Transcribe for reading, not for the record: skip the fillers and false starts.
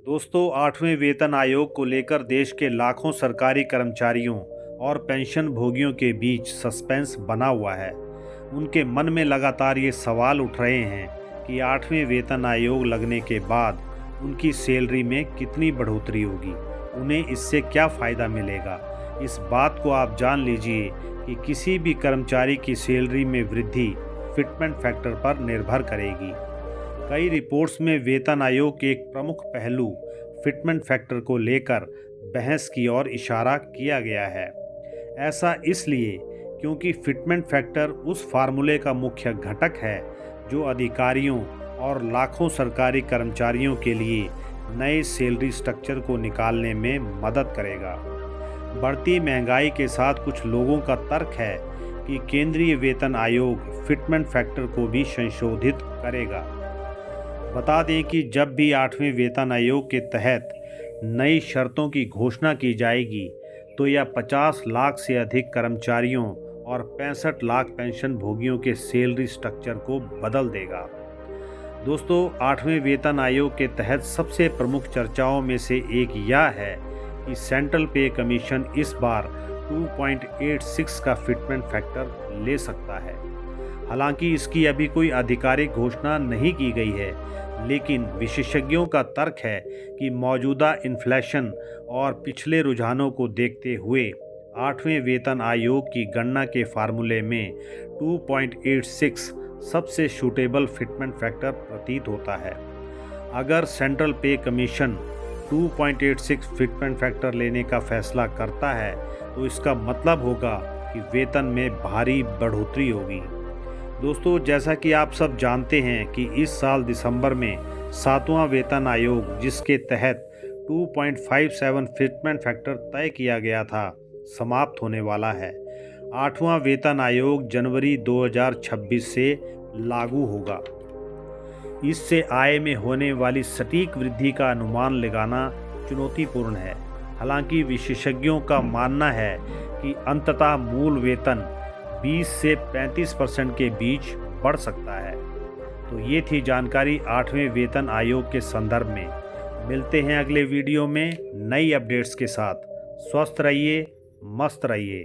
दोस्तों, 8वें वेतन आयोग को लेकर देश के लाखों सरकारी कर्मचारियों और पेंशन भोगियों के बीच सस्पेंस बना हुआ है। उनके मन में लगातार ये सवाल उठ रहे हैं कि 8वें वेतन आयोग लगने के बाद उनकी सैलरी में कितनी बढ़ोतरी होगी, उन्हें इससे क्या फ़ायदा मिलेगा। इस बात को आप जान लीजिए कि किसी भी कर्मचारी की सैलरी में वृद्धि फिटमेंट फैक्टर पर निर्भर करेगी। कई रिपोर्ट्स में वेतन आयोग के एक प्रमुख पहलू फिटमेंट फैक्टर को लेकर बहस की ओर इशारा किया गया है। ऐसा इसलिए क्योंकि फिटमेंट फैक्टर उस फार्मूले का मुख्य घटक है जो अधिकारियों और लाखों सरकारी कर्मचारियों के लिए नए सैलरी स्ट्रक्चर को निकालने में मदद करेगा। बढ़ती महंगाई के साथ कुछ लोगों का तर्क है कि केंद्रीय वेतन आयोग फिटमेंट फैक्टर को भी संशोधित करेगा। बता दें कि जब भी 8वें वेतन आयोग के तहत नई शर्तों की घोषणा की जाएगी तो यह 50 लाख से अधिक कर्मचारियों और 65 लाख पेंशन भोगियों के सैलरी स्ट्रक्चर को बदल देगा। दोस्तों, 8वें वेतन आयोग के तहत सबसे प्रमुख चर्चाओं में से एक यह है कि सेंट्रल पे कमीशन इस बार 2.86 का फिटमेंट फैक्टर ले सकता है। हालांकि इसकी अभी कोई आधिकारिक घोषणा नहीं की गई है, लेकिन विशेषज्ञों का तर्क है कि मौजूदा इन्फ्लेशन और पिछले रुझानों को देखते हुए 8वें वेतन आयोग की गणना के फार्मूले में 2.86 सबसे सूटेबल फिटमेंट फैक्टर प्रतीत होता है। अगर सेंट्रल पे कमीशन 2.86 फिटमेंट फैक्टर लेने का फैसला करता है तो इसका मतलब होगा कि वेतन में भारी बढ़ोतरी होगी। दोस्तों, जैसा कि आप सब जानते हैं कि इस साल दिसंबर में 7वां वेतन आयोग, जिसके तहत 2.57 फिटमेंट फैक्टर तय किया गया था, समाप्त होने वाला है। 8वां वेतन आयोग जनवरी 2026 से लागू होगा। इससे आय में होने वाली सटीक वृद्धि का अनुमान लगाना चुनौतीपूर्ण है। हालांकि विशेषज्ञों का मानना है कि अंततः मूल वेतन 20 से 35% के बीच बढ़ सकता है। तो ये थी जानकारी 8वें वेतन आयोग के संदर्भ में। मिलते हैं अगले वीडियो में नई अपडेट्स के साथ। स्वस्थ रहिए, मस्त रहिए।